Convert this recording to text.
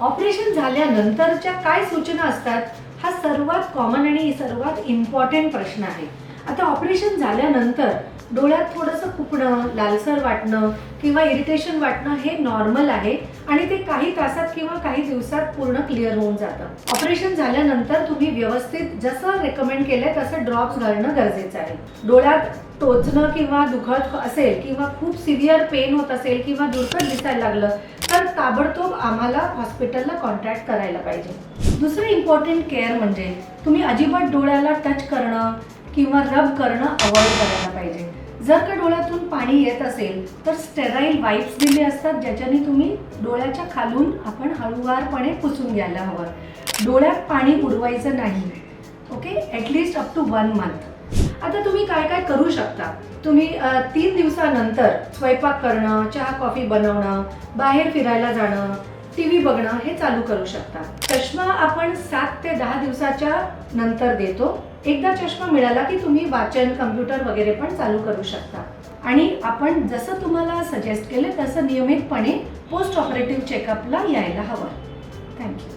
Operation झाल्यानंतरच्या काय सूचना असतात हा सर्वात कॉमन आणि सर्वात इम्पॉर्टंट प्रश्न आहे. आता ऑपरेशन झाल्यानंतर डोळ्यात थोडंसं खुपणं, लालसर वाटणं किंवा इरिटेशन वाटणं हे नॉर्मल आहे आणि ते काही तासात किंवा काही दिवसात पूर्ण क्लिअर होऊन जातं. ऑपरेशन झाल्यानंतर तुम्ही व्यवस्थित जसं रेकमेंड केलंय तसं ड्रॉप्स घालणं गरजेचं आहे. डोळ्यात टोचणं किंवा दुखत असेल किंवा खूप सिव्हिअर पेन होत असेल किंवा दुर्कट दिसायला लागलं तर ताबडतोब आम्हाला हॉस्पिटलला कॉन्टॅक्ट करायला पाहिजे. दुसरं इम्पॉर्टंट केअर म्हणजे तुम्ही अजिबात डोळ्याला टच करणं किंवा रब करणं अवॉइड करायला पाहिजे. जर का डोळ्यातून पाणी येत असेल तर स्टेराईल वाईप्स दिले असतात ज्याच्याने तुम्ही डोळ्याच्या खालून आपण हळूवारपणे पुसून घ्यायला हवं. डोळ्यात पाणी उडवायचं नाही. Okay, at least up to 1 month. आता तुम्ही काय काय करू शकता. तुम्ही 3 दिवसानंतर स्वयंपाक करणं, चहा कॉफी बनवणं, बाहेर फिरायला जाणं, TV बघणं हे चालू करू शकता. चष्मा आपण 7 ते 10 दिवसाच्या नंतर देतो. एकदा चष्मा मिळाला की तुम्ही वाचन, कम्प्युटर वगैरे पण चालू करू शकता. आणि आपण जसं तुम्हाला सजेस्ट केलं तसं नियमितपणे पोस्ट ऑपरेटिव्ह चेकअपला यायला हवं. थँक्यू.